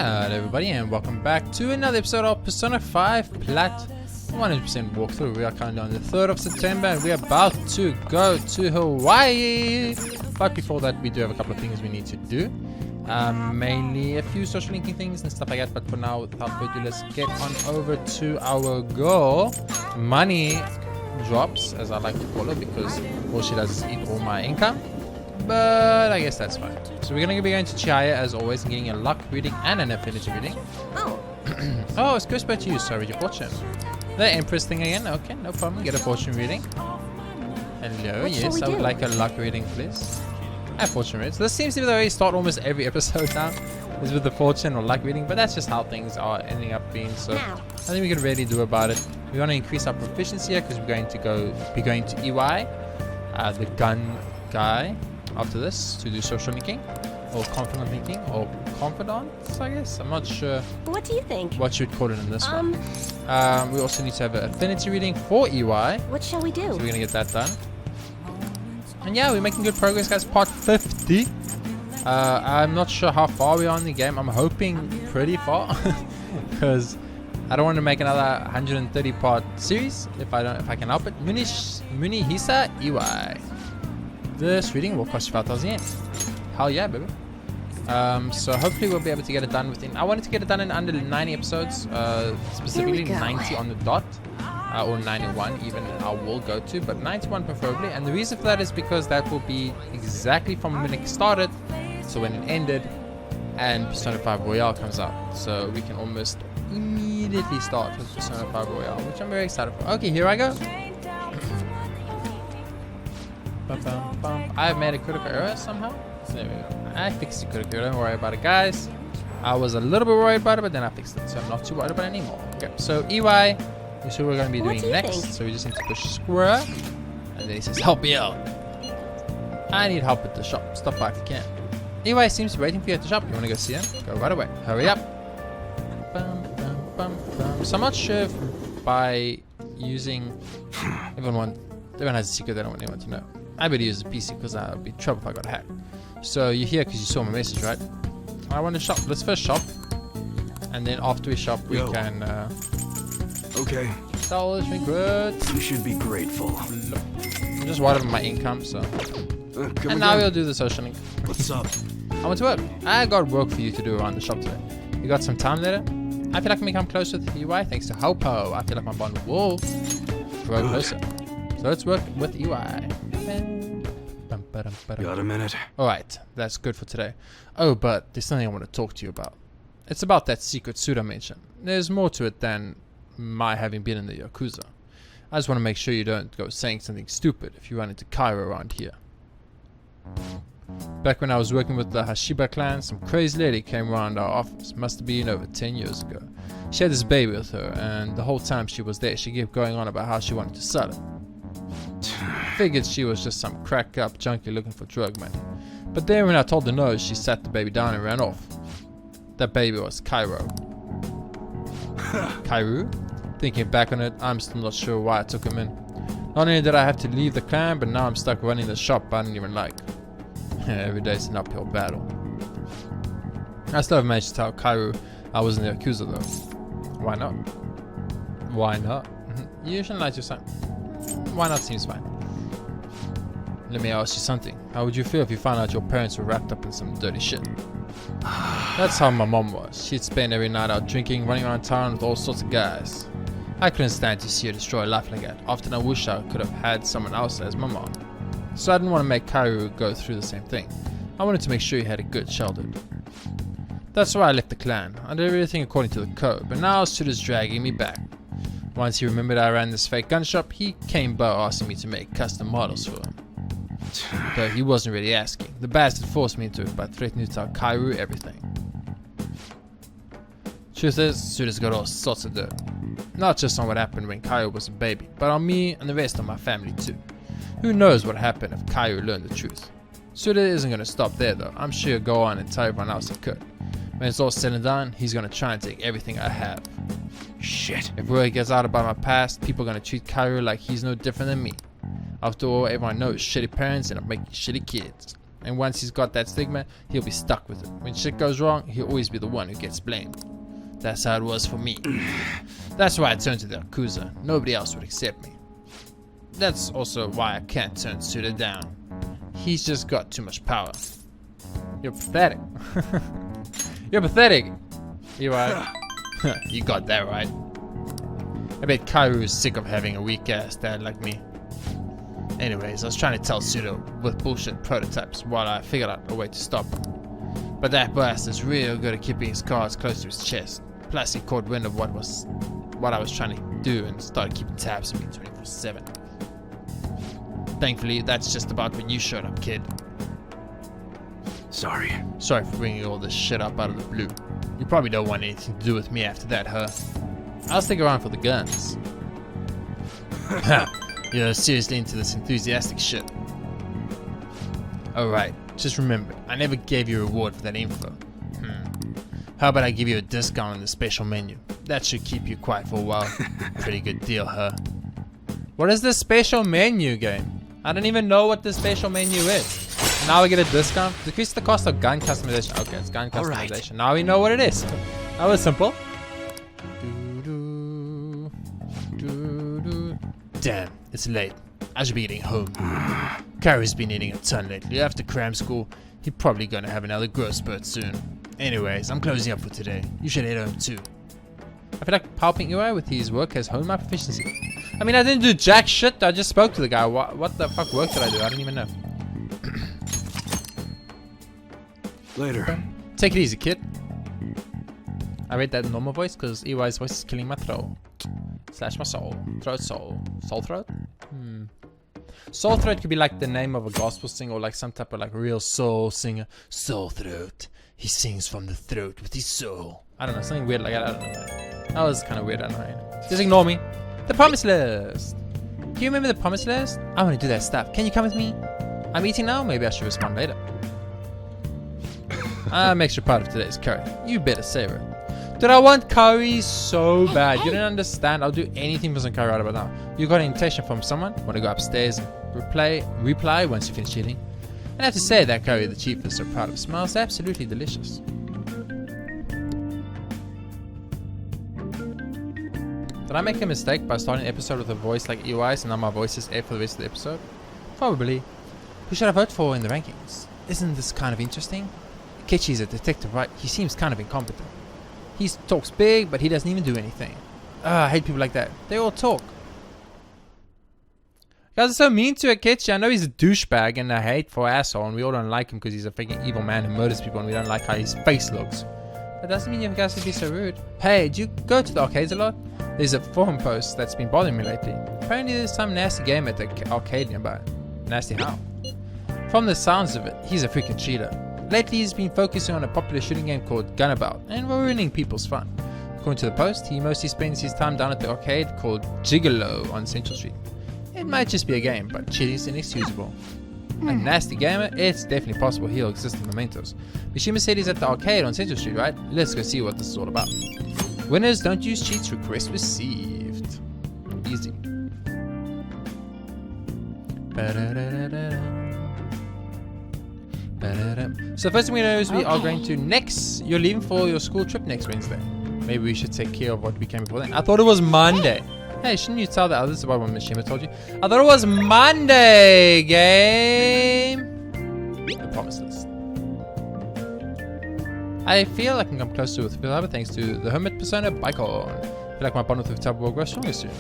Hello everybody and welcome back to another episode of Persona 5 Plat 100% walkthrough. We are currently on the 3rd of September and we are about to go to Hawaii. But before that we do have a couple of things we need to do. Mainly a few social linking things and stuff like that. But for now, without further ado, let's get on over to our girl. Money drops, as I like to call her, because all she does is eat all my income. But I guess that's fine. So we're going to be going to Chaya as always and getting a luck reading and an affinity reading. Oh. Oh, it's good about you. Sorry, your fortune. The Empress thing again. Okay, no problem. Get a fortune reading. Hello. Yes, I would like a luck reading, please. And fortune reads. This seems to be the way we start almost every episode now. Is with the fortune or luck reading. But that's just how things are ending up being. So nothing we can really do about it. We want to increase our proficiency here because we're going to be going to EY, the gun guy, after this to do social linking or confidant linking or confidants, I guess. I'm not sure. What do you think? What you would call it in this one. We also need to have an affinity reading for EY. What shall we do? So we're gonna get that done. And yeah, we're making good progress, guys. Part 50. I'm not sure how far we are in the game. I'm hoping pretty far because I don't want to make another 130 part series if I can help it. Munihisa EY. This reading will cost you 5,000 yen. Hell yeah, baby. So hopefully we'll be able to get it done within. I wanted to get it done in under 90 episodes, specifically 90 on the dot, or 91 even. I will go to, but 91 preferably. And the reason for that is because that will be exactly from when it started, so when it ended, and Persona 5 Royale comes out. So we can almost immediately start with Persona 5 Royale, which I'm very excited for. Okay, here I go. I have made a critical error somehow. So there we go. I fixed the critical error. Don't worry about it, guys. I was a little bit worried about it, but then I fixed it. So I'm not too worried about it anymore. Okay, so EY is who we're going to be doing next. So we just need to push square. And then he says, help me out. I need help at the shop. Stop by if you can. EY seems to be waiting for you at the shop. You want to go see him? Go right away. Hurry up. So I'm not sure if by using... Everyone has a secret they don't want anyone to know. I better use the PC because I would be in trouble if I got hacked. So you're here because you saw my message, right? I want to shop. Let's first shop. And then after we shop, we can... Okay. Sell this regrets. You should be grateful. I'm just worried about my income, so... and now we'll do the social link. What's up? I want to work. I got work for you to do around the shop today. You got some time later? I feel like I can become closer with EY thanks to Hopo. I feel like my bond will grow closer. So let's work with EY. Got a minute? Alright, that's good for today. Oh, but there's something I want to talk to you about. It's about that secret suit I mentioned. There's more to it than my having been in the Yakuza. I just want to make sure you don't go saying something stupid if you run into Cairo around here. Back when I was working with the Hashiba clan, some crazy lady came around our office. Must have been over 10 years ago. She had this baby with her, and the whole time she was there, she kept going on about how she wanted to sell it. Figured she was just some crack up junkie looking for drug money. But then when I told her no, she sat the baby down and ran off. That baby was Cairo. Cairo? Thinking back on it, I'm still not sure why I took him in. Not only did I have to leave the clan, but now I'm stuck running the shop I didn't even like. Every day's an uphill battle. I still haven't managed to tell Cairo I was in the Yakuza though. Why not? Why not? You shouldn't lie to your son. Why not seems fine. Let me ask you something. How would you feel if you found out your parents were wrapped up in some dirty shit? That's how my mom was. She'd spend every night out drinking, running around town with all sorts of guys. I couldn't stand to see her destroy life like that. Often I wish I could have had someone else as my mom. So I didn't want to make Kaoru go through the same thing. I wanted to make sure he had a good childhood. That's why I left the clan. I did everything according to the code, but now Suda's dragging me back. Once he remembered I ran this fake gun shop, he came by asking me to make custom models for him. Though he wasn't really asking. The bastard forced me into it by threatening to tell Kaoru everything. Truth is, Suda's got all sorts of dirt. Not just on what happened when Kaoru was a baby, but on me and the rest of my family too. Who knows what happened if Kaoru learned the truth. Suda isn't going to stop there though. I'm sure he'll go on and tell everyone else he could. When it's all said and done, he's going to try and take everything I have. Shit. If word gets out about my past, people are going to treat Kaoru like he's no different than me. After all, everyone knows shitty parents end up making shitty kids. And once he's got that stigma, he'll be stuck with it. When shit goes wrong, he'll always be the one who gets blamed. That's how it was for me. That's why I turned to the Yakuza. Nobody else would accept me. That's also why I can't turn Suda down. He's just got too much power. You're pathetic. You're pathetic. You are. You got that right. I bet Kairu is sick of having a weak ass dad like me. Anyways, I was trying to tell Suda with bullshit prototypes while I figured out a way to stop him. But that bastard is real good at keeping his cards close to his chest. Plus he caught wind of what I was trying to do and started keeping tabs on me 24/7. Thankfully, that's just about when you showed up, kid. Sorry. Sorry for bringing all this shit up out of the blue. You probably don't want anything to do with me after that, huh? I'll stick around for the guns. You're seriously into this enthusiastic shit. Alright, just remember, I never gave you a reward for that info. How about I give you a discount on the special menu? That should keep you quiet for a while. Pretty good deal, huh? What is the special menu game? I don't even know what the special menu is. Now we get a discount. Decrease the cost of gun customization. Okay, it's gun customization. Right. Now we know what it is. That was simple. Damn, it's late. I should be getting home. Carrie's been eating a ton lately. After cram school, he's probably gonna have another growth spurt soon. Anyways, I'm closing up for today. You should head home too. I feel like helping UI with his work has honed my proficiency. I mean, I didn't do jack shit. I just spoke to the guy. What the fuck work did I do? I don't even know. Later. Take it easy, kid. I read that in normal voice because EY's voice is killing my throat. Slash my soul. Throat soul. Soul throat? Soul throat could be like the name of a gospel singer or like some type of like real soul singer. Soul throat. He sings from the throat with his soul. I don't know, something weird like that. I don't know. That was kind of weird. I don't know. Just ignore me. The promise list. Do you remember the promise list? I want to do that stuff. Can you come with me? I'm eating now. Maybe I should respond later. I'm extra part of today's curry. You better savor it. Dude, I want curry so bad. You don't understand. I'll do anything for some curry right about now. You got an invitation from someone? Want to go upstairs and reply once you finish eating? And I have to say that curry the chief is so proud of smells absolutely delicious. Did I make a mistake by starting the episode with a voice like EY's and now my voice is air for the rest of the episode? Probably. Who should I vote for in the rankings? Isn't this kind of interesting? Ketchy's a detective, right? He seems kind of incompetent. He talks big, but he doesn't even do anything. I hate people like that. They all talk. You guys are so mean to Akechi. I know he's a douchebag and a hateful asshole, and we all don't like him because he's a freaking evil man who murders people, and we don't like how his face looks. That doesn't mean you guys should be so rude. Hey, do you go to the arcades a lot? There's a forum post that's been bothering me lately. Apparently there's some nasty game at the arcade nearby. Nasty how? From the sounds of it, he's a freaking cheater. Lately he's been focusing on a popular shooting game called Gunabout and ruining people's fun. According to the post, he mostly spends his time down at the arcade called Gigolo on Central Street. It might just be a game, but cheating is inexcusable. A nasty gamer? It's definitely possible he'll exist in mementos. Mishima said he's at the arcade on Central Street, right? Let's go see what this is all about. Winners don't use cheats, request received. Easy. So first thing we know is we are going to next. You're leaving for your school trip next Wednesday. Maybe we should take care of what we came before then. I thought it was Monday. Hey, shouldn't you tell the others about what Mishima told you? I thought it was Monday, game. The promise list. I feel like I can come closer with Futaba thanks to the hermit persona Bicon. I feel like my bond with Futaba will grow stronger soon.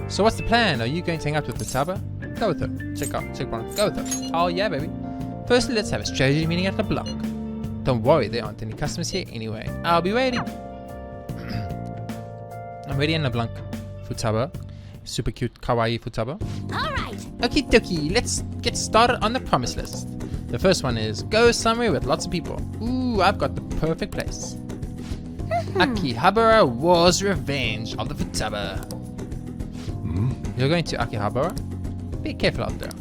So what's the plan? Are you going to hang out with Futaba? Go with her. Check one. Go with her. Oh yeah, baby. Firstly, let's have a strategy meeting at the block. Don't worry, there aren't any customers here anyway. I'll be waiting. I'm ready in LeBlanc. Futaba. Super cute, kawaii Futaba. Alright. Okie dokie, let's get started on the promise list. The first one is go somewhere with lots of people. Ooh, I've got the perfect place. Akihabara War's Revenge of the Futaba. You're going to Akihabara? Be careful out there.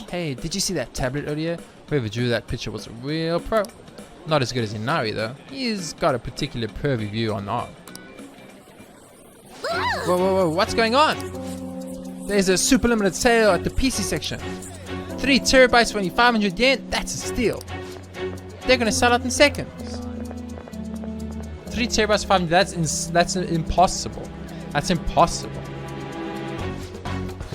Hey, did you see that tablet earlier? Whoever drew that picture was a real pro. Not as good as Inari though. He's got a particular pervy view on art. Whoa, whoa, whoa, what's going on? There's a super limited sale at the PC section. 3 terabytes for only 500 yen, that's a steal. They're gonna sell out in seconds. 3 terabytes for 500, that's impossible. That's impossible.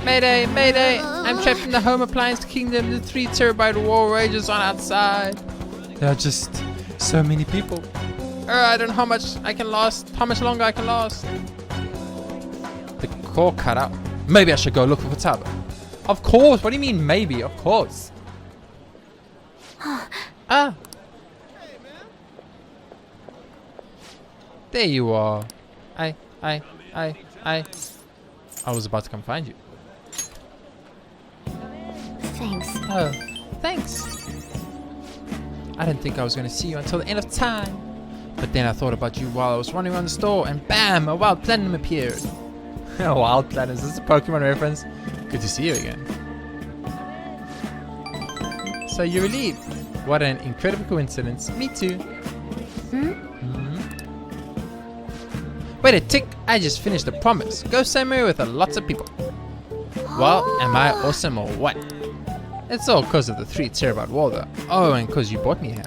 Mayday, mayday, I'm trapped in the home appliance kingdom. The 3 terabyte war rages on outside. There are just so many people. I don't know how much I can last, how much longer I can last. The core cut out. Maybe I should go look for Futaba. Of course, what do you mean maybe? Of course. Ah. There you are. I was about to come find you. Thanks. Oh, thanks. I didn't think I was going to see you until the end of time. But then I thought about you while I was running around the store, and bam, a wild platinum appeared. A wild platinum, is this a Pokemon reference? Good to see you again. So you're relieved. What an incredible coincidence. Me too. Wait a tick, I just finished the promise. Go somewhere with lots of people. Well, am I awesome or what? It's all because of the 3 terabyte wall though. Oh, and because you bought me here.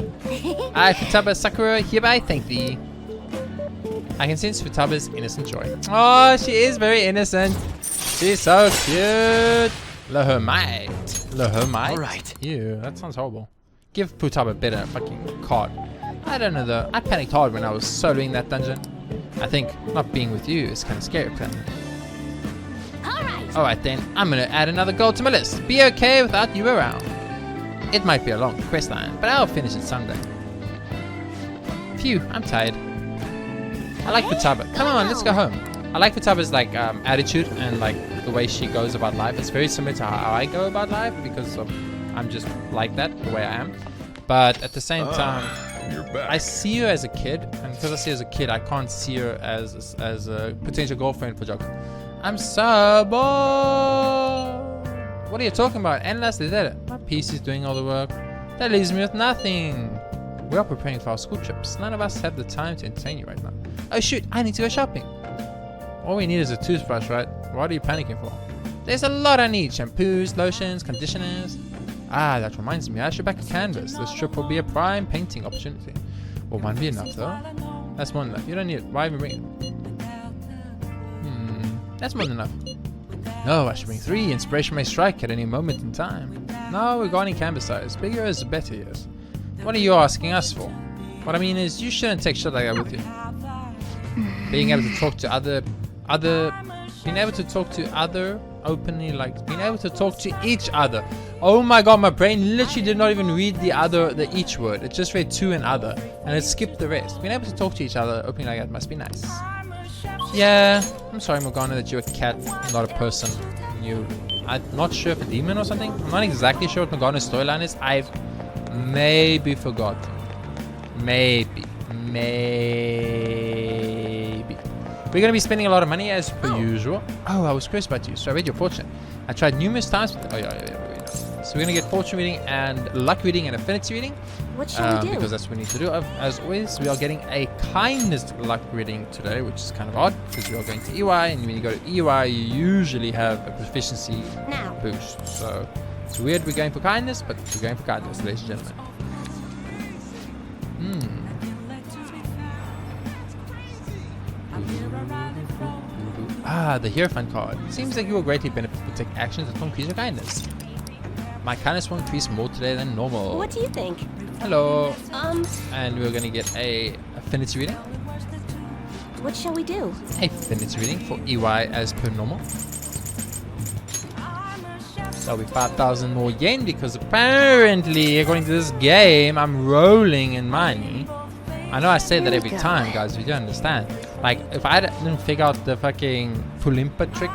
I, Futaba Sakura, hereby thank thee. I can sense Futaba's innocent joy. Oh, she is very innocent. She's so cute. Lahomite. Lahomite? Alright. Ew, that sounds horrible. Give Futaba a better fucking card. I don't know though. I panicked hard when I was soloing that dungeon. I think not being with you is kind of scary for me. Alright then, I'm gonna add another goal to my list. Be okay without you around. It might be a long quest line, but I'll finish it someday. Phew, I'm tired. I like Futaba. Come on, let's go home. I like Futaba's like attitude and like the way she goes about life. It's very similar to how I go about life because I'm just like that, the way I am. But at the same time, I see her as a kid, and because I see her as a kid, I can't see her as a potential girlfriend for Joker. I'm so bored. What are you talking about? Endlessly there. My PC's doing all the work. That leaves me with nothing. We are preparing for our school trips. None of us have the time to entertain you right now. Oh shoot, I need to go shopping. All we need is a toothbrush, right? What are you panicking for? There's a lot I need. Shampoos, lotions, conditioners. Ah, that reminds me. I should back a canvas. This trip will be a prime painting opportunity. Will one be enough though? That's more than enough. You don't need it. Why even bring it? That's more than enough. No, I should bring 3. Inspiration may strike at any moment in time. No, regarding canvas size, bigger is better, yes. What are you asking us for? What I mean is, you shouldn't take shit like that with you. Being able to talk to being able to talk to other openly, like being able to talk to each other. Oh my god, my brain literally did not even read the each word. It just read to and other, and it skipped the rest. Being able to talk to each other openly like that must be nice. Yeah, I'm sorry Morgana that you're a cat, not a person. I'm not sure if a demon or something. I'm not exactly sure what Morgana's storyline is. I've maybe forgotten. Maybe. We're going to be spending a lot of money as per usual. Oh, I was curious about you, so I read your fortune. I tried numerous times. Oh yeah. So we're going to get fortune reading and luck reading and affinity reading. What shall we do? Because that's what we need to do. As always, we are getting a kindness luck reading today, which is kind of odd because we are going to EY, and when you go to EY, you usually have a proficiency boost. So it's weird we're going for kindness, but we're going for kindness, ladies and gentlemen. Ah, the Hierophant card. Seems like you will greatly benefit from take actions that will increase your kindness. My kindness will increase more today than normal. What do you think? Hello. And we're gonna get a affinity reading. What shall we do? Affinity reading for EY as per normal. That'll be 5,000 more yen because apparently, according to this game, I'm rolling in money. I know I say that every time, guys, if you don't understand. Like, if I didn't figure out the fucking Pulimpa trick,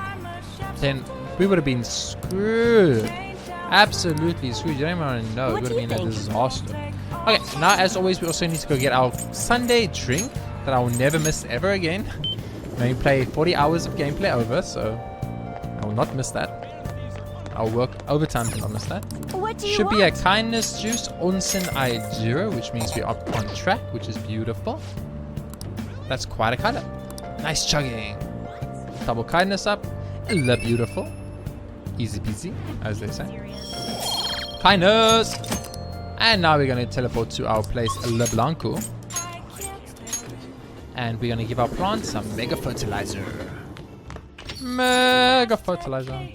then we would have been screwed. Absolutely screwed. You don't even want to know. It would have been a disaster. Okay, now as always, we also need to go get our Sunday drink that I will never miss ever again. I mean, play 40 hours of gameplay over, so I will not miss that. I'll work overtime to honest that. What do you Should want? be a kindness juice, onsen I0, which means we are on track, which is beautiful. That's quite a color. Nice chugging. Double kindness up. La beautiful. Easy peasy, as they say. Kindness! And now we're going to teleport to our place, Le Blanco. And we're going to give our plants some mega fertilizer. Mega fertilizer.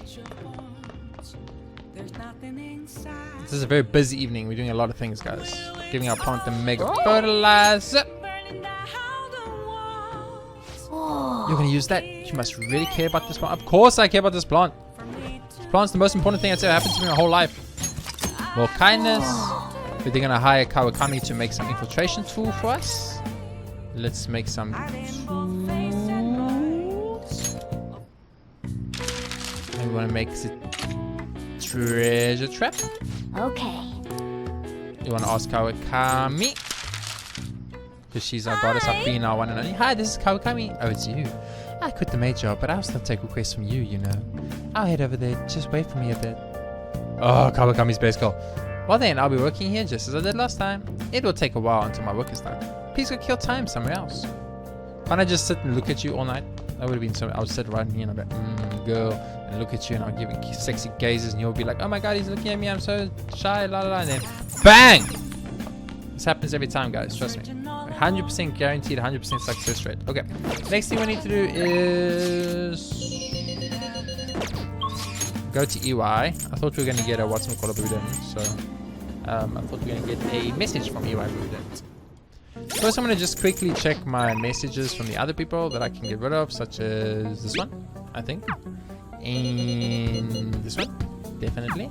This is a very busy evening. We're doing a lot of things, guys. Giving our plant the mega fertilizer. You're going to use that? You must really care about this plant. Of course I care about this plant. This plant's the most important thing that's ever happened to me in my whole life. More kindness. We're going to hire Kawakami to make some infiltration tool for us. Let's make some tools. And we want to make the treasure trap. Okay. You want to ask Kawakami? Because she's our goddess, our queen, our one and only. Hi, this is Kawakami. Oh, it's you. I quit the maid job, but I'll still take requests from you, you know. I'll head over there. Just wait for me a bit. Oh, Kawakami's base call. Well then, I'll be working here just as I did last time. It will take a while until my work is done. Please go kill time somewhere else. Can't I just sit and look at you all night? That would have been so. I would sit right here and I'd be like, girl, and look at you and I'll give you sexy gazes and you'll be like, oh my god, he's looking at me, I'm so shy, la la la, and then BANG! This happens every time, guys, trust me. 100% guaranteed, 100% success rate. Okay, next thing we need to do is go to EY. I thought we were going to get a whatchamacallit, but we didn't. So I thought we were going to get a message from EY, but we didn't. First, I'm going to just quickly check my messages from the other people that I can get rid of, such as this one, I think. And this one, definitely.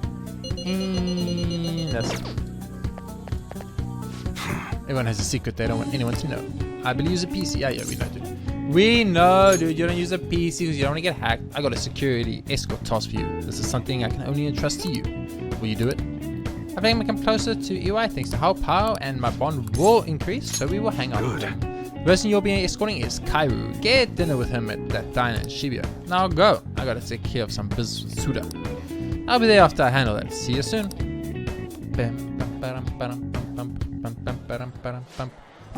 And that's it. Everyone has a secret they don't want anyone to know. I will use a PC. Yeah, we know, dude. We know, dude. You don't use a PC because you don't want to get hacked. I got a security escort task for you. This is something I can only entrust to you. Will you do it? I think I come closer to EY thanks to how power and my bond will increase, so we will hang out. The person you'll be escorting is Kairu. Get dinner with him at that diner in Shibuya. Now go. I gotta take care of some business with Suda. I'll be there after I handle that. See you soon.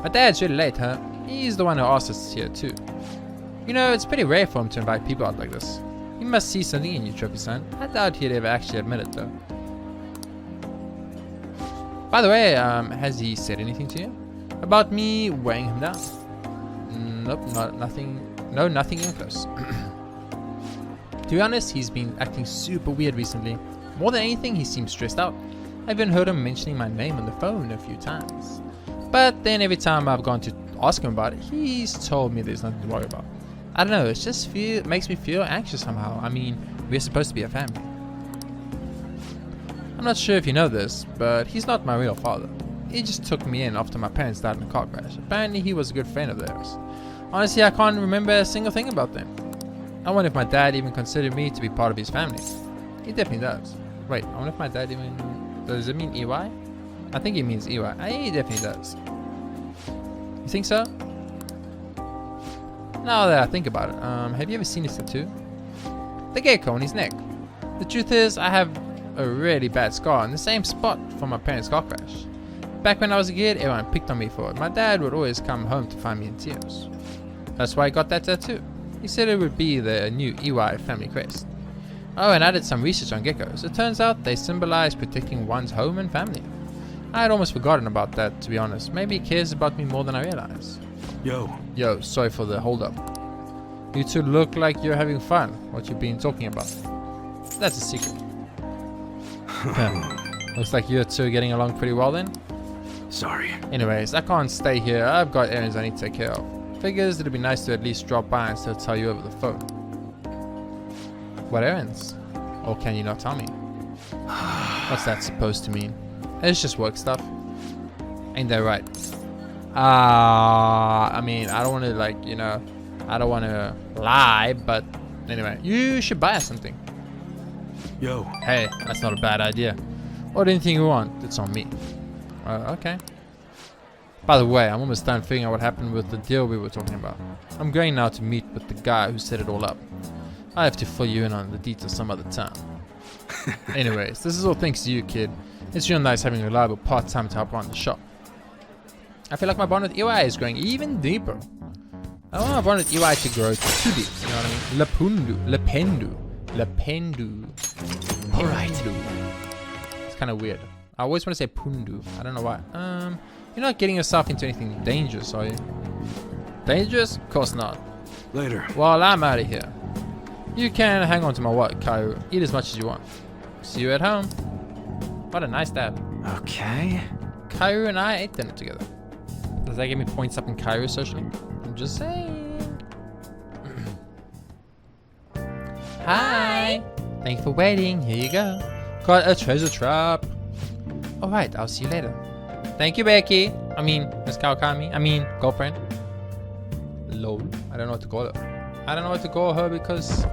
My dad's really late, huh? He's the one who asked us here too. You know, it's pretty rare for him to invite people out like this. He must see something in you, Trophy-san. I doubt he'd ever actually admit it though. By the way, has he said anything to you? About me weighing him down? Nope, nothing. No, nothing even close. To be honest, he's been acting super weird recently. More than anything, he seems stressed out. I've even heard him mentioning my name on the phone a few times. But then every time I've gone to ask him about it, he's told me there's nothing to worry about. I don't know, it just makes me feel anxious somehow. I mean, we're supposed to be a family. I'm not sure if you know this, but he's not my real father. He just took me in after my parents died in a car crash. Apparently he was a good friend of theirs. Honestly, I can't remember a single thing about them. I wonder if my dad even considered me to be part of his family. He definitely does. Wait, I wonder if my dad even... Does it mean EY? I think it means EY. He definitely does. You think so? Now that I think about it, have you ever seen his tattoo? The gecko on his neck. The truth is, I have a really bad scar in the same spot from my parents' car crash. Back when I was a kid, everyone picked on me for it. My dad would always come home to find me in tears. That's why I got that tattoo. He said it would be the new EY family crest. Oh, and I did some research on geckos. It turns out they symbolize protecting one's home and family. I had almost forgotten about that, to be honest. Maybe he cares about me more than I realize. Yo, Sorry for the hold up. You two look like you're having fun. What you been talking about? That's a secret. Looks like you two are getting along pretty well then. sorry. Anyways, I can't stay here. I've got errands I need to take care of. Figures it'd be nice to at least drop by and still tell you over the phone. What errands? Or can you not tell me? What's that supposed to mean? It's just work stuff. Ain't that right? I mean, I don't want to I don't want to lie, but anyway, you should buy us something. Yo, Hey, that's not a bad idea. Order anything you want, it's on me. Okay. By the way, I'm almost done figuring out what happened with the deal we were talking about. I'm going now to meet with the guy who set it all up. I have to fill you in on the details some other time. Anyways, this is all thanks to you, kid. It's real nice having a reliable part-time to help run the shop. I feel like my bond with EY is growing even deeper. I want my bond with EY to grow too deep, you know what I mean? Lependu. Alright. It's kind of weird. I always want to say pundu. I don't know why. You're not getting yourself into anything dangerous, are you? Dangerous? Of course not. Later. Well, I'm out of here. You can hang on to my wallet, Kairu. Eat as much as you want. See you at home. What a nice dad. Okay. Kairu and I ate dinner together. Does that give me points up in Kairu socially? I'm just saying. Hi. Thank you for waiting. Here you go. Got a treasure trap. Alright, I'll see you later. Thank you, Becky. I mean, Miss Kawakami. I mean, girlfriend. Lol. I don't know what to call her. I don't know what to call her because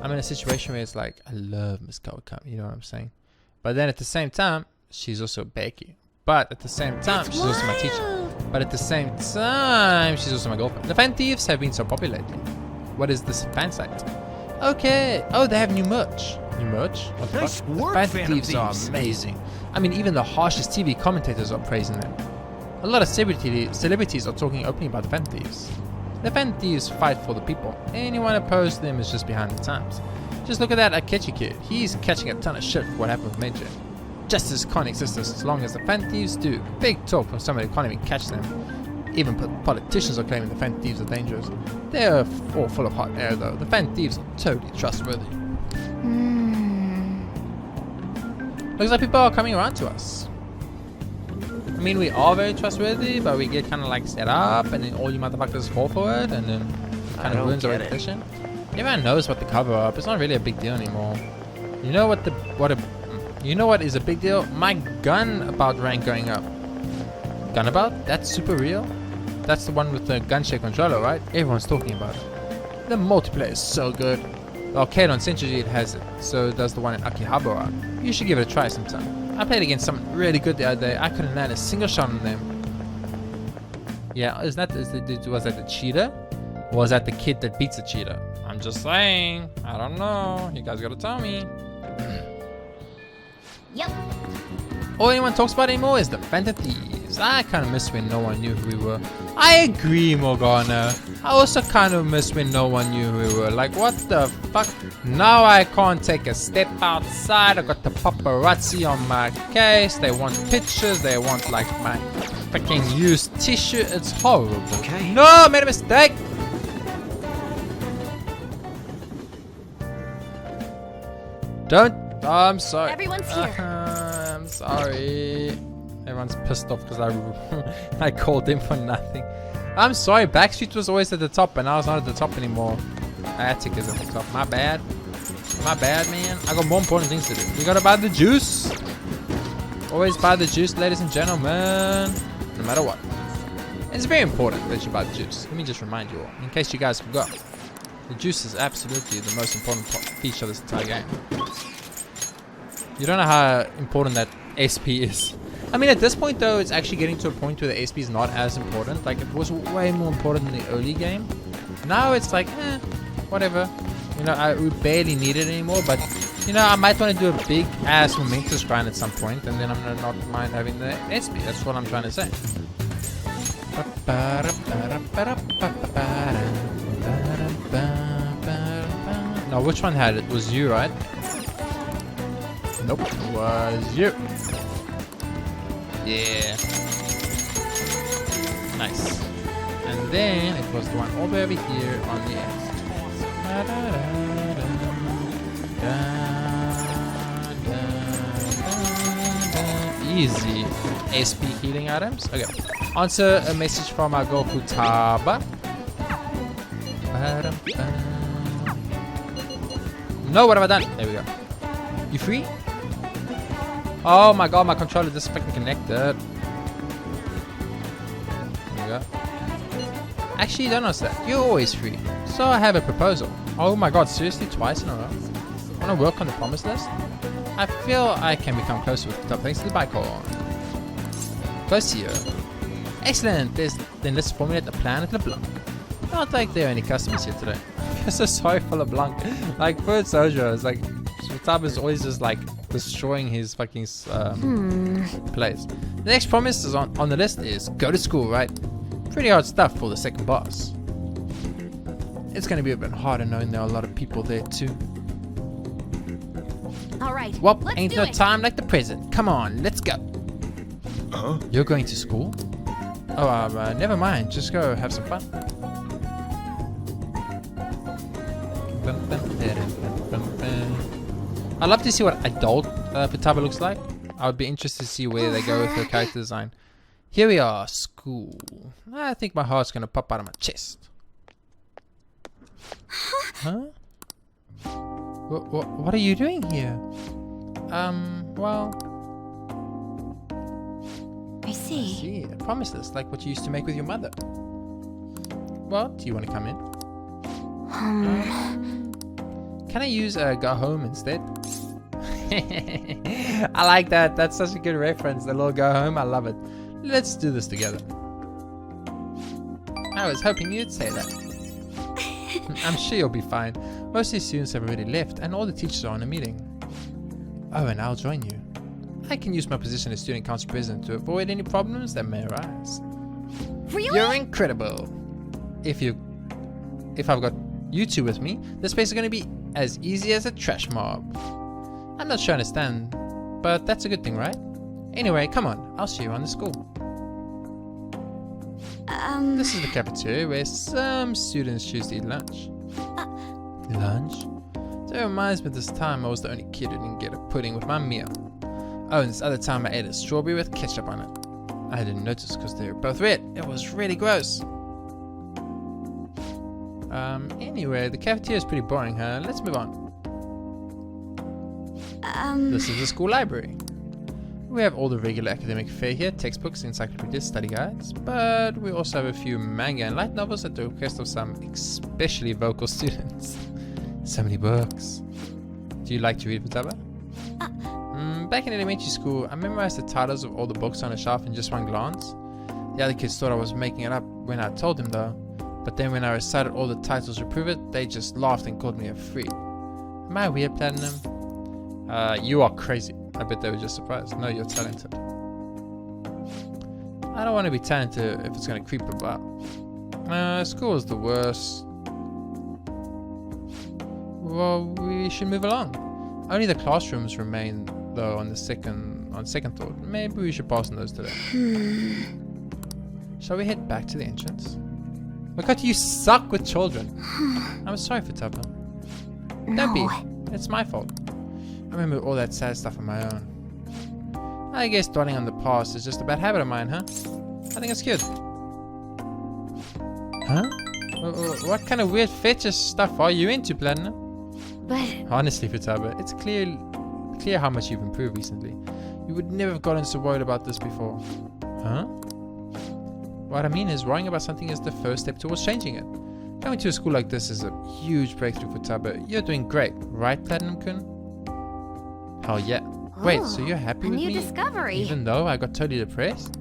I'm in a situation where it's like, I love Miss Kawakami. You know what I'm saying? But then at the same time, she's also Becky. But at the same time, she's also my teacher. But at the same time, she's also my girlfriend. The fan thieves have been so popular lately. What is this fan site? Okay. Oh, they have new merch. New merch? What the Nice fuck? work, Fan fan thieves are thieves. amazing. I mean, even the harshest TV commentators are praising them. A lot of celebrities are talking openly about the fan thieves. The fan thieves fight for the people. Anyone opposed to them is just behind the times. Just look at that Akechi kid. He's catching a ton of shit for what happened with Major. Justice can't exist as long as the fan thieves do. Big talk from somebody who can't even catch them. Even politicians are claiming the fan thieves are dangerous. They're all full of hot air though. The fan thieves are totally trustworthy. Looks like people are coming around to us. I mean, we are very trustworthy, but we get kind of like set up, and then all you motherfuckers fall for it, and then it kind of ruins our reputation. Everyone knows what the cover up. It's not really a big deal anymore. You know you know what is a big deal? My gun about rank going up. Gun about? That's super real. That's the one with the gun shake controller, right? Everyone's talking about it. The multiplayer is so good. The arcade on Century it has it. So does the one in Akihabara. You should give it a try sometime. I played against someone really good the other day. I couldn't land a single shot on them. Yeah, was that the cheater? Or was that the kid that beats the cheater? I'm just saying. I don't know. You guys gotta tell me. Yep. All anyone talks about anymore is the Phantom Thieves. I kind of miss when no one knew who we were. I agree, Morgana. I also kind of miss when no one knew who we were. Like, what the fuck? Now I can't take a step outside. I got the paparazzi on my case. They want pictures. They want, like, my freaking used tissue. It's horrible. Okay. No, I made a mistake. Don't. Oh, I'm sorry. Everyone's here. I'm sorry. Everyone's pissed off because I called him for nothing. I'm sorry. Backstreet was always at the top, but now it's not at the top anymore. Attic is at the top. My bad. My bad, man. I got more important things to do. You gotta buy the juice. Always buy the juice, ladies and gentlemen. No matter what. It's very important that you buy the juice. Let me just remind you all, in case you guys forgot. The juice is absolutely the most important feature of this entire game. You don't know how important that SP is. I mean, at this point though, it's actually getting to a point where the SP is not as important. Like, it was way more important in the early game. Now it's like, whatever. You know, we barely need it anymore, but you know, I might want to do a big ass momentous grind at some point, and then I'm gonna not mind having the SP. That's what I'm trying to say. Now, which one had it? Was you, right? Nope, it was you. Yeah. Nice. And then it was the one all the way over here on the X. Easy. SP healing items. Okay. Answer a message from our girl Futaba. No, what have I done? There we go. You free? Oh my god, my controller just fucking connected. There we go. Actually, don't ask that. You're always free. So I have a proposal. Oh my god, seriously? Twice in a row? Wanna work on the promise list? I feel I can become closer with the top thanks to the bike haul. Close to you. Excellent. Then let's formulate a plan at LeBlanc. Not like there are any customers here today. I'm so sorry for LeBlanc. Like, for Sojo, it's like, Futaba's always just like destroying his fucking place. The next promise is on the list is go to school, right? Pretty hard stuff for the second boss. It's gonna be a bit harder knowing there are a lot of people there too. Alright, Well, let's ain't do no it. time like the present. Come on, let's go. Huh? You're going to school? Oh, never mind. Just go have some fun. I'd love to see what adult Futaba looks like. I would be interested to see where they go with her character design. Here we are, school. I think my heart's gonna pop out of my chest. Huh? What are you doing here? Well... I see. See, a promise list, like what you used to make with your mother. Well, do you want to come in? Can I use go home instead? I like that. That's such a good reference. The little go home. I love it. Let's do this together. I was hoping you'd say that. I'm sure you'll be fine. Most of the students have already left and all the teachers are on a meeting. Oh, and I'll join you. I can use my position as student council president to avoid any problems that may arise. Really? You're incredible. If I've got you two with me, this space is going to be as easy as a trash mob. I'm not sure I understand, but that's a good thing, right? Anyway, come on, I'll see you on the school. This is the cafeteria where some students choose to eat lunch. Lunch? So it reminds me this time I was the only kid who didn't get a pudding with my meal. Oh, and this other time I ate a strawberry with ketchup on it. I didn't notice because they were both red. It was really gross. Anyway, the cafeteria is pretty boring, huh? Let's move on. This is the school library. We have all the regular academic fare here, textbooks, encyclopedias, study guides, but we also have a few manga and light novels at the request of some especially vocal students. So many books. Do you like to read, Futaba? Back in elementary school, I memorized the titles of all the books on the shelf in just one glance. The other kids thought I was making it up when I told them though, but then when I recited all the titles to prove it, they just laughed and called me a freak. Am I weird, Platinum? You are crazy. I bet they were just surprised. No, you're talented. I don't want to be talented if it's going to creep about. School is the worst. Well, we should move along. Only the classrooms remain though on second thought. Maybe we should pass on those today. Shall we head back to the entrance? Look at you suck with children. I'm sorry, Futaba. Don't be. It's my fault. I remember all that sad stuff on my own. I guess dwelling on the past is just a bad habit of mine, huh? I think it's cute. Huh? What kind of weird fetish stuff are you into, Platinum? But Honestly, Futaba, it's clear how much you've improved recently. You would never have gotten so worried about this before. Huh? What I mean is, worrying about something is the first step towards changing it. Going to a school like this is a huge breakthrough for Futaba. You're doing great, right, Platinum-kun? Hell yeah. Wait, so you're happy a with new me? discovery. Even though I got totally depressed?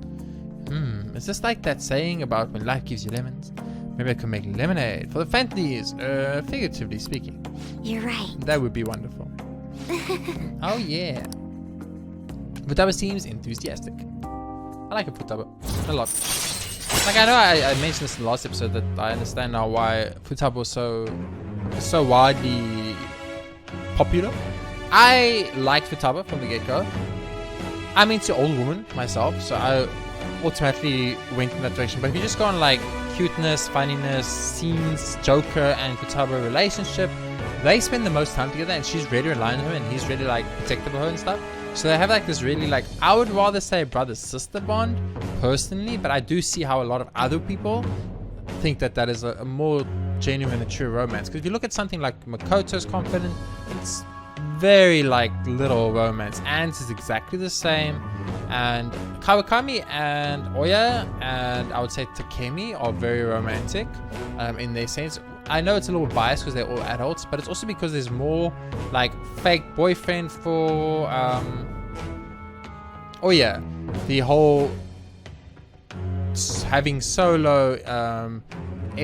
Is this like that saying about when life gives you lemons? Maybe I could make lemonade for the Fanties, figuratively speaking. You're right. That would be wonderful. Oh yeah. Futaba seems enthusiastic. I like a Futaba a lot. Like I know I mentioned this in the last episode that I understand now why Futaba was so widely popular. I liked Futaba from the get-go. I'm into old woman myself, so I automatically went in that direction. But if you just go on like cuteness, funniness, scenes, Joker and Futaba relationship, they spend the most time together and she's really relying on him and he's really like protective of her and stuff. So they have like this really like, I would rather say brother-sister bond personally, but I do see how a lot of other people think that that is a more genuine and true romance. Because if you look at something like Makoto's Confidant, it's very like little romance. Ants is exactly the same, and Kawakami and Oya and I would say Takemi are very romantic in their sense. I know it's a little biased because they're all adults, but it's also because there's more like fake boyfriend for the whole having solo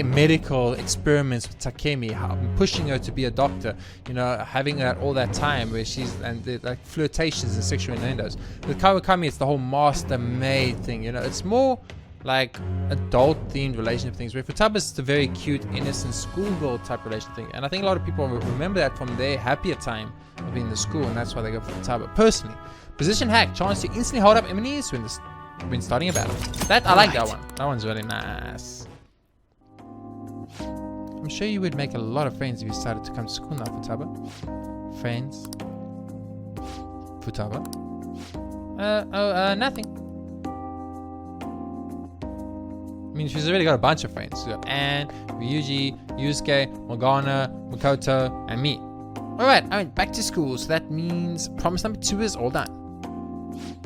medical experiments with Takemi, pushing her to be a doctor, you know, having that all that time where she's, and the like flirtations and sexual innuendos. With Kawakami, it's the whole master maid thing, you know, it's more like adult themed relationship things, where Futaba is the very cute, innocent schoolgirl type relationship thing. And I think a lot of people remember that from their happier time of being in the school, and that's why they go for Futaba. Personally, position hack, chance to instantly hold up enemies when starting a battle. That I like that one. That one's really nice. I'm sure you would make a lot of friends if you decided to come to school now, Futaba. Friends? Futaba? Nothing. I mean, she's already got a bunch of friends. She's got Anne, Ryuji, Yusuke, Morgana, Makoto, and me. Alright, I went back to school, so that means promise number 2 is all done.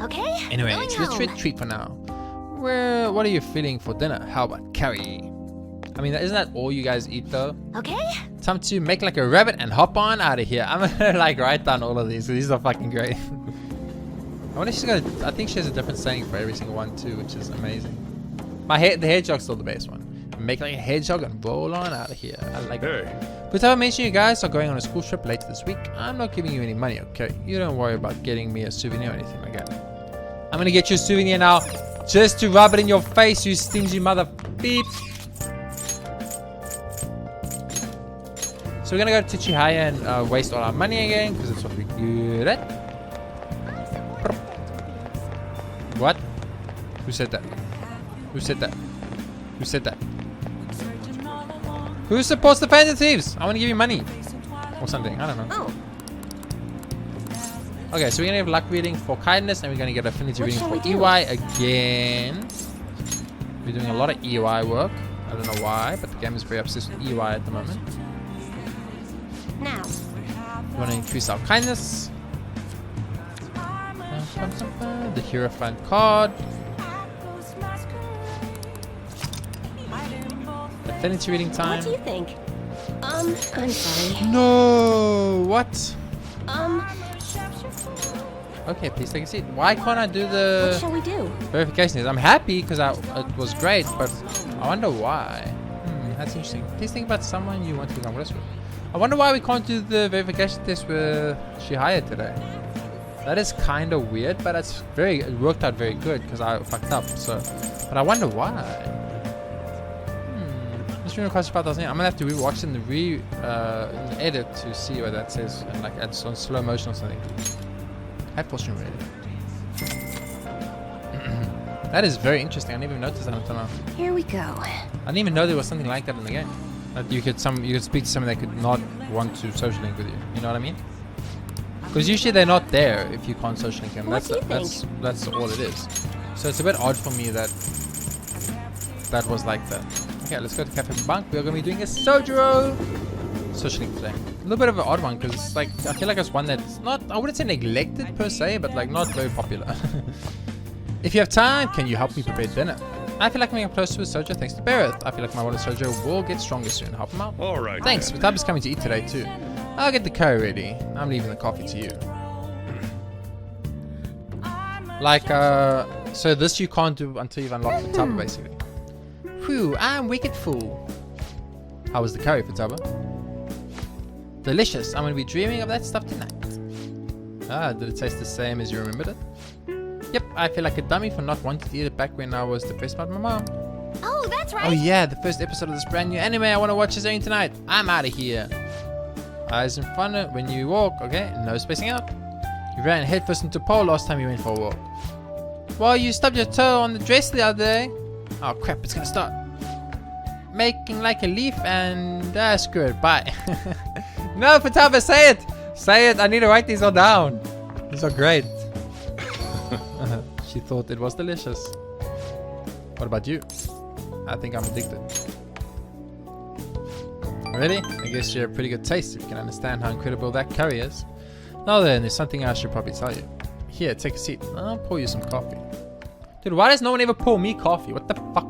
Okay. Anyway, going let's home. retreat for now. What are you feeling for dinner? How about curry? I mean, isn't that all you guys eat though? Okay. Time to make like a rabbit and hop on out of here. I'm gonna like write down all of these. These are fucking great. I wonder if she's got. I think she has a different saying for every single one too, which is amazing. The hedgehog's still the best one. Make like a hedgehog and roll on out of here. I like it. But I mentioned you guys are going on a school trip later this week. I'm not giving you any money, okay? You don't worry about getting me a souvenir or anything like that. I'm gonna get you a souvenir now, just to rub it in your face, you stingy mother beep. So we're gonna go to Chihaya and waste all our money again, because that's what we're good at. What? Who said that? Who said that? Who said that? Who supports the Phantom Thieves? I want to give you money. Or something. I don't know. Oh. Okay, so we're going to have luck reading for kindness, and we're going to get affinity What reading shall for we do? EY again. We're doing a lot of EY work. I don't know why, but the game is very obsessed with EY at the moment. Now. We want to increase our kindness. The Hierophant card. Affinity reading time. What do you think? I'm sorry. No, what? Um, Okay, please take a seat. Why can't I do what the shall we do? verification? I'm happy because it was great, but I wonder why. That's interesting. Please think about someone you want to become close with. I wonder why we can't do the verification test with Chihaya today. That is kind of weird, but it worked out very good because I fucked up. So, but I wonder why. This room requires 5,000. I'm gonna have to rewatch in the edit to see what that says, and like it's on slow motion or something. I portion read. That is very interesting. I didn't even notice that until now. Here we go. I didn't even know there was something like that in the game. That you could speak to someone that could not want to social link with you. You know what I mean? Because usually they're not there if you can't social link them. What do you think? That's all it is. So it's a bit odd for me that was like that. Okay, let's go to Cafe Bank. We are going to be doing a Sojiro social link today. A little bit of an odd one because like I feel like it's one that's not, I wouldn't say neglected per se, but like not very popular. If you have time, can you help me prepare dinner? I feel like I'm getting close to a Sojo thanks to Bereth. I feel like my water Sojo will get stronger soon. Help him out. Alright. Thanks. Vitaba's coming to eat today too. I'll get the curry ready. I'm leaving the coffee to you. Like, so this you can't do until you've unlocked Futaba basically. Whew, I'm wicked full. How was the curry, Futaba? Delicious. I'm going to be dreaming of that stuff tonight. Ah, did it taste the same as you remembered it? Yep, I feel like a dummy for not wanting to eat it back when I was depressed about my mom. Oh, that's right. Oh yeah, the first episode of this brand new anime I want to watch is airing tonight. I'm out of here. Eyes in front of when you walk, okay? No spacing out. You ran headfirst into a pole last time you went for a walk. Well, you stubbed your toe on the dress the other day. Oh crap, it's gonna start. Making like a leaf and screw it, bye. No, Futaba, say it! Say it, I need to write these all down. These are great. She thought it was delicious. What about you? I think I'm addicted. Really? I guess you have pretty good taste if you can understand how incredible that curry is. Now then, there's something I should probably tell you. Here, take a seat. I'll pour you some coffee. Dude, why does no one ever pour me coffee? What the fuck?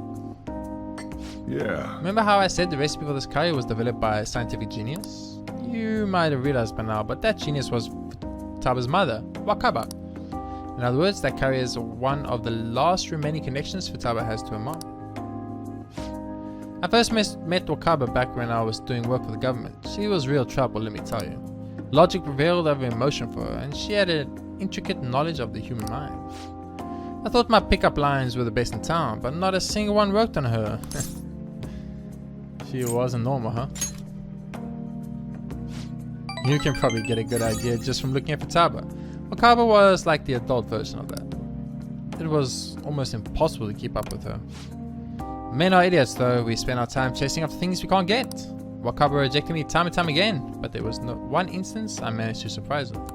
Yeah. Remember how I said the recipe for this curry was developed by a scientific genius? You might have realized by now, but that genius was Futaba's mother, Wakaba. In other words, that curry is one of the last remaining connections Futaba has to her mom. I first met Wakaba back when I was doing work for the government. She was real trouble, let me tell you. Logic prevailed over emotion for her, and she had an intricate knowledge of the human mind. I thought my pickup lines were the best in town, but not a single one worked on her. She wasn't normal, huh? You can probably get a good idea just from looking at Futaba. Wakaba was like the adult version of that. It was almost impossible to keep up with her. Men are idiots though. We spend our time chasing after things we can't get. Wakaba rejected me time and time again, but there was no one instance I managed to surprise her.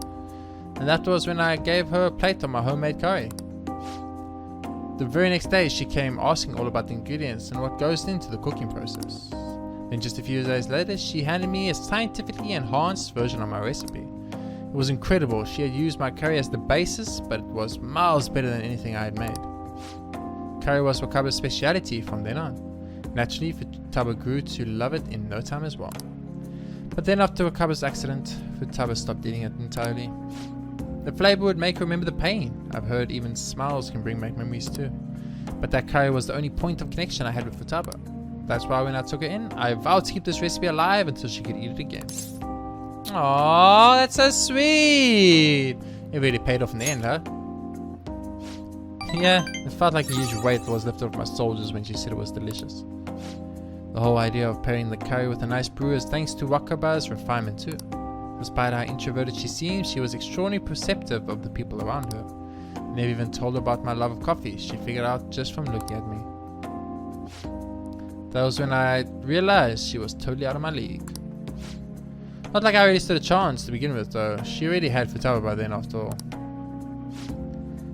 And that was when I gave her a plate of my homemade curry. The very next day she came asking all about the ingredients and what goes into the cooking process. Then just a few days later she handed me a scientifically enhanced version of my recipe. It was incredible. She had used my curry as the basis, but it was miles better than anything I had made. Curry was Wakaba's speciality from then on. Naturally, Futaba grew to love it in no time as well. But then after Wakaba's accident, Futaba stopped eating it entirely. The flavor would make her remember the pain. I've heard even smiles can bring back memories too. But that curry was the only point of connection I had with Futaba. That's why when I took her in, I vowed to keep this recipe alive until she could eat it again. Aww, that's so sweet! It really paid off in the end, huh? Yeah, it felt like a huge weight was lifted off my shoulders when she said it was delicious. The whole idea of pairing the curry with a nice brew is thanks to Wakaba's refinement too. Despite how introverted she seemed, she was extraordinarily perceptive of the people around her. I never even told her about my love of coffee. She figured out just from looking at me. That was when I realized she was totally out of my league. Not like I really stood a chance to begin with though. She already had Futaba by then after all.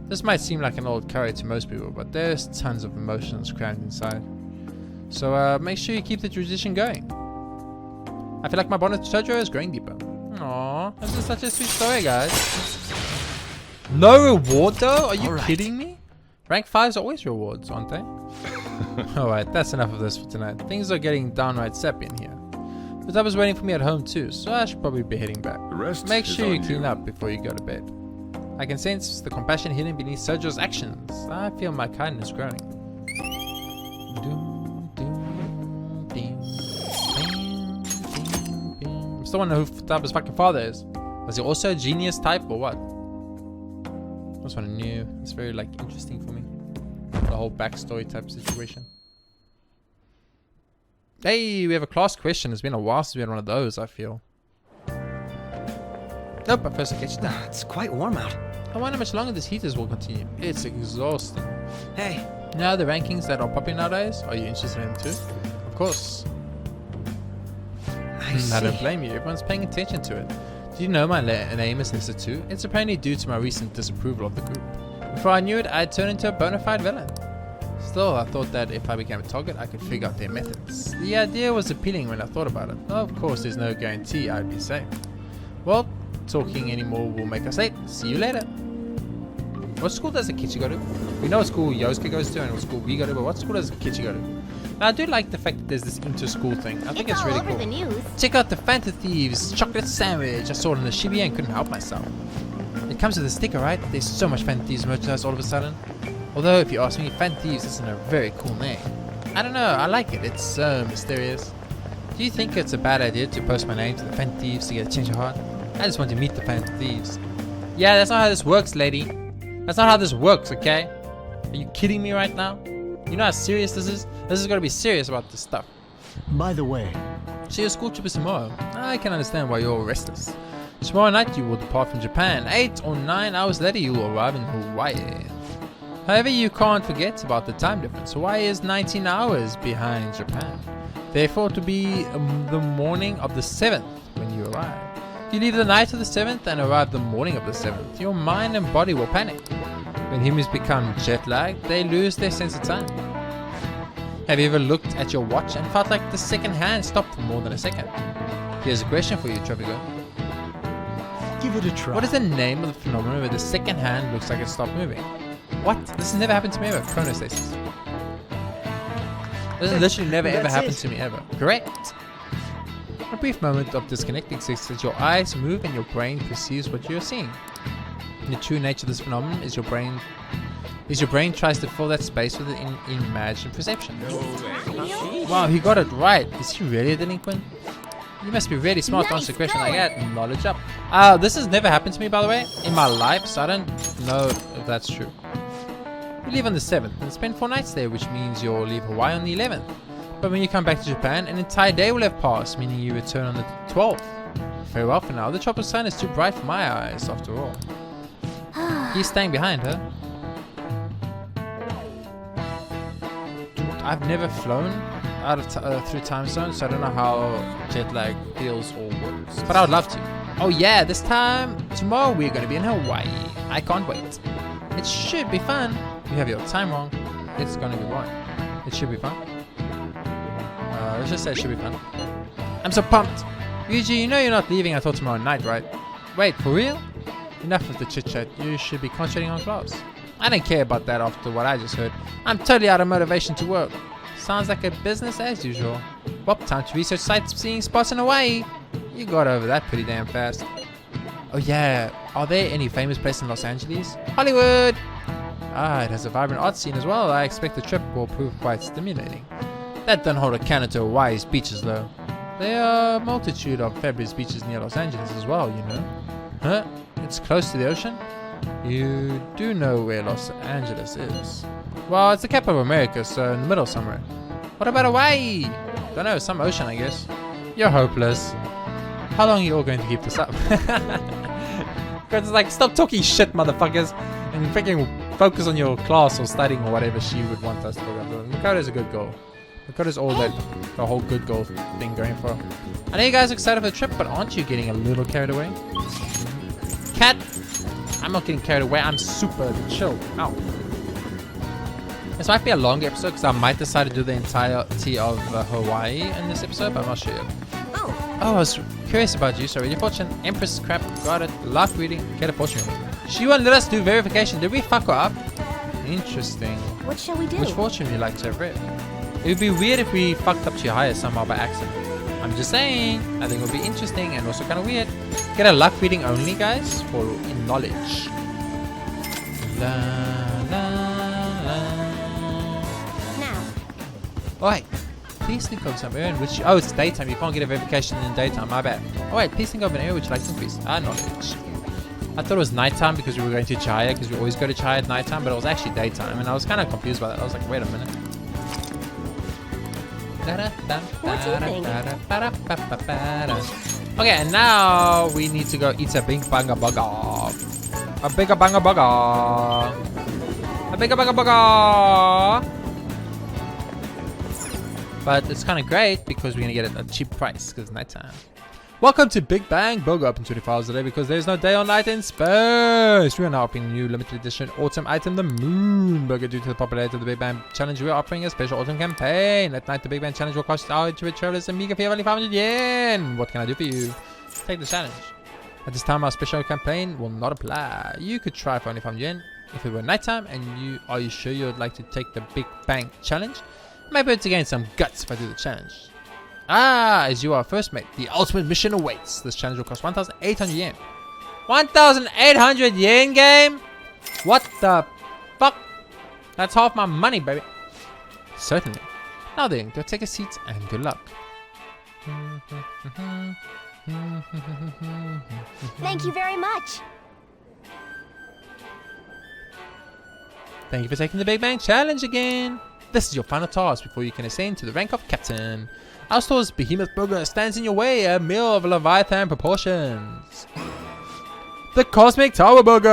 This might seem like an old curry to most people, but there's tons of emotions crammed inside. So make sure you keep the tradition going. I feel like my bond with Shoujo is growing deeper. Aww, this is such a sweet story, guys. No reward though? Are you kidding me? Rank 5s are always rewards, aren't they? Alright, that's enough of this for tonight. Things are getting downright sappy in here. Futaba's waiting for me at home too, so I should probably be heading back. Make sure you clean up before you go to bed. I can sense the compassion hidden beneath Sojo's actions. I feel my kindness growing. I'm still wondering who Futaba's fucking father is. Was he also a genius type or what? I just want to know. It's very like interesting for me. The whole backstory type situation. Hey, we have a class question. It's been a while since we had one of those, I feel. Nope, but first I get you down. It's quite warm out. I wonder how much longer this heaters will continue. It's exhausting. Hey. Now the rankings that are popular nowadays, are you interested in them too? Of course. I don't blame you. Everyone's paying attention to it. Do you know my name is listed too? It's apparently due to my recent disapproval of the group. Before I knew it, I'd turned into a bona fide villain. Still, I thought that if I became a target, I could figure out their methods. The idea was appealing when I thought about it. Of course, there's no guarantee I'd be safe. Well, talking anymore will make us late. See you later. What school does the Kichi go to? We know what school Yosuke goes to and what school we go to, but what school does the Kichi go to? Now, I do like the fact that there's this inter-school thing. I think it's really cool. The news. Check out the Fanta Thieves chocolate sandwich. I saw it on the Shibuya and couldn't help myself. It comes with a sticker, right? There's so much Fanta Thieves merchandise all of a sudden. Although, if you ask me, Fanta Thieves isn't a very cool name. I don't know, I like it. It's so mysterious. Do you think it's a bad idea to post my name to the Fanta Thieves to get a change of heart? I just want to meet the Fanta Thieves. Yeah, that's not how this works, lady. That's not how this works, okay? Are you kidding me right now? You know how serious this is? This is gonna be serious about this stuff. By the way, So your school trip is tomorrow. I can understand why you're restless. Tomorrow night you will depart from Japan. 8 or 9 hours later you will arrive in Hawaii. However, you can't forget about the time difference. Hawaii is 19 hours behind Japan. Therefore, to be the morning of the 7th when you arrive. You leave the night of the 7th and arrive the morning of the 7th. Your mind and body will panic. When humans become jet lagged, they lose their sense of time. Have you ever looked at your watch and felt like the second hand stopped for more than a second? Here's a question for you, Tropico. give it a try. What is the name of the phenomenon where the second hand looks like it stopped moving? What? This has never happened to me ever. Chronostasis. This has literally never ever happened to me ever. Correct. A brief moment of disconnecting exists as your eyes move and your brain perceives what you're seeing. The true nature of this phenomenon is your brain is your brain tries to fill that space with an imagined perception. Wow, he got it right. Is he really a delinquent? You must be really smart to answer a question like that. Knowledge up. This has never happened to me, by the way, in my life, so I don't know if that's true. You leave on the 7th and spend 4 nights there, which means you'll leave Hawaii on the 11th. But when you come back to Japan, an entire day will have passed, meaning you return on the 12th. Very well for now. The tropical sun is too bright for my eyes, after all. He's staying behind her. I've never flown out of through time zones, so I don't know how jet lag feels or works. But I would love to. Oh yeah, this time tomorrow we're going to be in Hawaii. I can't wait. It should be fun. You have your time wrong. It's going to be what? It should be fun. Let's just say it should be fun. I'm so pumped. Yuji, you know you're not leaving until tomorrow night, right? Wait, for real? Enough of the chit chat. You should be concentrating on class. I don't care about that after what I just heard. I'm totally out of motivation to work. Sounds like a business as usual. Well, time to research sightseeing spots in Hawaii. You got over that pretty damn fast. Oh yeah, are there any famous places in Los Angeles? Hollywood! It has a vibrant art scene as well. I expect the trip will prove quite stimulating. That doesn't hold a candle to Hawaii's beaches though. There are a multitude of fabulous beaches near Los Angeles as well, you know. Huh? It's close to the ocean? You do know where Los Angeles is. Well, it's the capital of America, so in the middle somewhere. What about Hawaii? Don't know, some ocean I guess. You're hopeless. How long are you all going to keep this up? It's like, stop talking shit, motherfuckers, and freaking focus on your class or studying or whatever she would want us to focus on. Makoto's a good girl. Makoto's all that, the whole good girl thing going for. I know you guys are excited for the trip, but aren't you getting a little carried away? Cat! I'm not getting carried away, I'm super chill. Ow. This might be a long episode because I might decide to do the entirety of Hawaii in this episode, but I'm not sure yet. Oh, I was curious about you. Sorry, your fortune. Empress crap. Got it. Luck reading. Get a fortune. She won't let us do verification. Did we fuck her up? Interesting. What shall we do? Which fortune would you like to have read? It would be weird if we fucked up to your higher somehow by accident. I'm just saying. I think it would be interesting and also kind of weird. Get a luck reading only, guys, for in knowledge. La, la, la. Now. Oh, wait. Please think of some area in which... Oh, it's daytime. You can't get a verification in daytime. My bad. Oh, wait. Please think of an area which you like to increase. Knowledge. I thought it was nighttime because we were going to Chaya, because we always go to Chaya at nighttime, but it was actually daytime, and I was kind of confused by that. I was like, wait a minute. What do you think? Okay, and now we need to go eat a big banga burger. A bigger banga burger. A bigger banga burger. But it's kind of great because we're going to get it at a cheap price because it's nighttime. Welcome to Big Bang Burger, open 24 hours a day because there's no day or night in space. We are now offering a new limited edition autumn item, the Moon Burger. Due to the popularity of the Big Bang Challenge, we are offering a special autumn campaign. At night, the Big Bang Challenge will cost our travelers a meager fee of only 500 yen. What can I do for you? Take the challenge. At this time, our special campaign will not apply. You could try for only 500 yen. If it were nighttime and are you sure you would like to take the Big Bang Challenge? Maybe it's to gain some guts if I do the challenge. As you are first mate, the ultimate mission awaits. This challenge will cost 1,800 yen. 1,800 yen, game? What the fuck? That's half my money, baby. Certainly. Now then, go take a seat and good luck. Thank you very much. Thank you for taking the Big Bang Challenge again. This is your final task before you can ascend to the rank of Captain. Our store's behemoth burger stands in your way, a meal of Leviathan proportions. The Cosmic Tower Burger!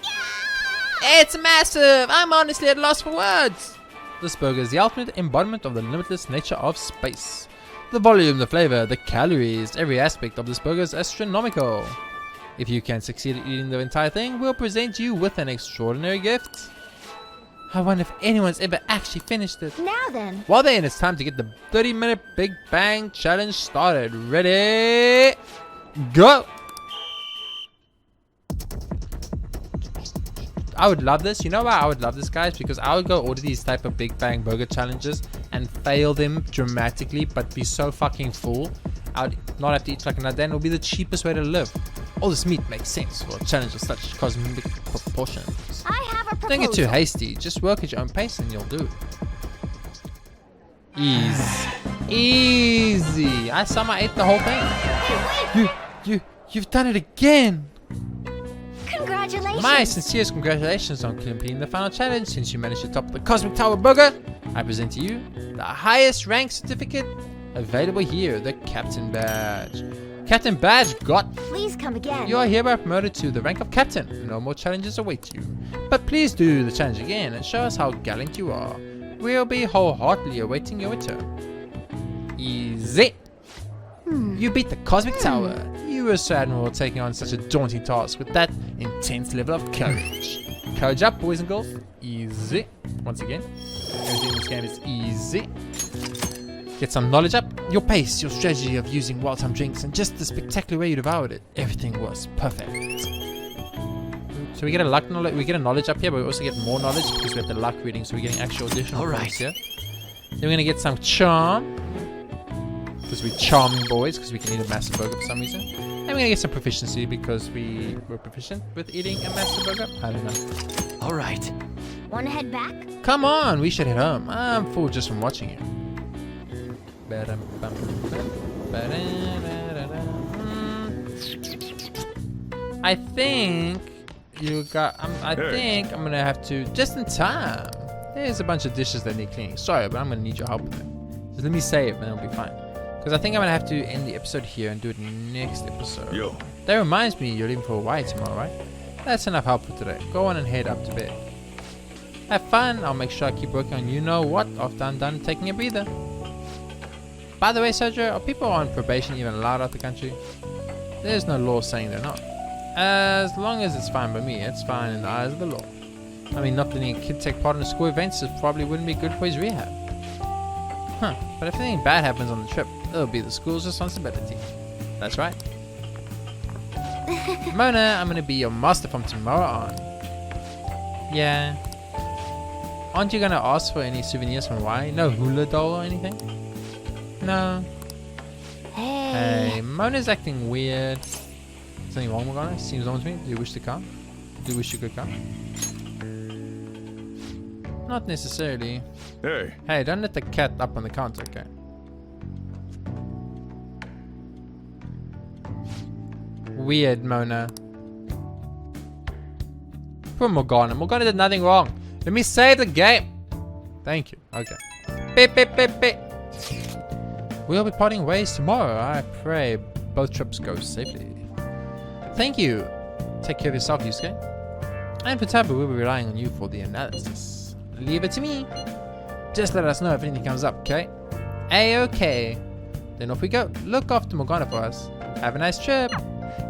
Yeah! It's massive! I'm honestly at loss for words! This burger is the ultimate embodiment of the limitless nature of space. The volume, the flavor, the calories, every aspect of this burger is astronomical. If you can succeed at eating the entire thing, we'll present you with an extraordinary gift. I wonder if anyone's ever actually finished it. Now then. Well then, it's time to get the 30-minute Big Bang Challenge started. Ready? Go! I would love this. You know why I would love this, guys? Because I would go order these type of Big Bang Burger challenges and fail them dramatically, but be so fucking full. I would not have to eat like another day, and it would be the cheapest way to live. All this meat makes sense for a challenge of such cosmic proportions. I have a Don't get too hasty. Just work at your own pace and you'll do it. Easy. I somehow ate the whole thing. You've done it again. Congratulations. My sincerest congratulations on completing the final challenge. Since you managed to top the Cosmic Tower Burger, I present to you the highest rank certificate available here, the Captain Badge. Captain Badge got. Please come again. You are hereby promoted to the rank of Captain. No more challenges await you. But please do the challenge again and show us how gallant you are. We'll be wholeheartedly awaiting your return. Easy. You beat the Cosmic Tower. You were so admirable taking on such a daunting task with that intense level of courage. Courage up, boys and girls. Easy. Once again, everything in this game is easy. Get some knowledge up. Your pace, your strategy of using wild-time drinks, and just the spectacular way you devoured it. Everything was perfect. So we get a luck knowledge. We get a knowledge up here, but we also get more knowledge because we have the luck reading. So we're getting actual additional points here. Then we're gonna get some charm. Because we're charming boys, because we can eat a massive burger for some reason. And we're gonna get some proficiency because we were proficient with eating a massive burger. I don't know. Alright. Wanna head back? Come on, we should head home. I'm full just from watching it. I think you got. I think I'm gonna have to just in time. There's a bunch of dishes that need cleaning. Sorry, but I'm gonna need your help with it. Just let me save, and it'll be fine. Because I think I'm gonna have to end the episode here and do it next episode. Yo. That reminds me, you're leaving for Hawaii tomorrow, right? That's enough help for today. Go on and head up to bed. Have fun. I'll make sure I keep working on you know what after I'm done taking a breather. By the way, Sergio, are people on probation even allowed out the country? There's no law saying they're not. As long as it's fine by me, it's fine in the eyes of the law. I mean, not letting a kid take part in school events probably wouldn't be good for his rehab. Huh, but if anything bad happens on the trip, it'll be the school's responsibility. That's right. Mona, I'm gonna be your master from tomorrow on. Yeah. Aren't you gonna ask for any souvenirs from Hawaii? No hula doll or anything? No. Hey, Mona's acting weird. Something wrong, Morgana? Seems wrong to me. Do you wish to come? Do you wish you could come? Not necessarily. Hey. Hey, don't let the cat up on the counter, okay? Weird, Mona. Poor Morgana. Morgana did nothing wrong. Let me save the game. Thank you. Okay. Beep, beep, beep, beep. We'll be parting ways tomorrow. I pray both trips go safely. Thank you. Take care of yourself, Yusuke. And for Tabu, we'll be relying on you for the analysis. Leave it to me. Just let us know if anything comes up, okay? A-okay. Then off we go. Look after Morgana for us. Have a nice trip.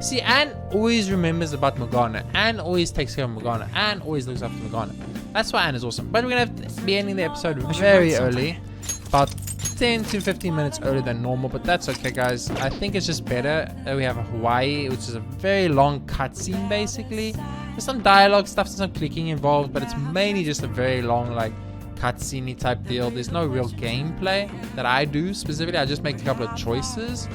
See, Anne always remembers about Morgana. Anne always takes care of Morgana. Anne always looks after Morgana. That's why Anne is awesome. But we're going to have to be ending the episode very early. About 10 to 15 minutes earlier than normal. But that's okay, guys. I think it's just better that we have a Hawaii, which is a very long cutscene, basically. There's some dialogue stuff, there's some clicking involved. But it's mainly just a very long, like, cutscene type deal. There's no real gameplay that I do specifically. I just make a couple of choices.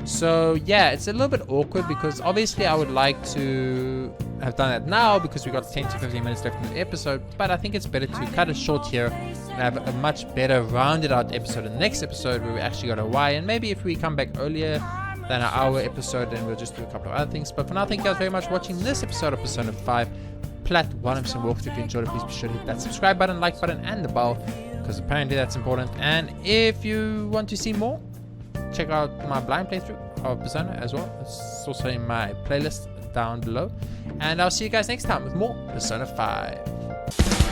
So yeah, it's a little bit awkward because obviously I would like to have done that now because we got 10 to 15 minutes left in the episode, but I think it's better to cut it short here and have a much better rounded out episode in the next episode where we actually got Hawaii. And maybe if we come back earlier than our hour episode, then we'll just do a couple of other things. But for now, thank you guys very much for watching this episode of Persona 5 Plat 100% Walkthrough. If you enjoyed it, please be sure to hit that subscribe button, like button, and the bell, because apparently that's important. And if you want to see more, check out my blind playthrough of Persona as well. It's also in my playlist down below. And I'll see you guys next time with more Persona 5.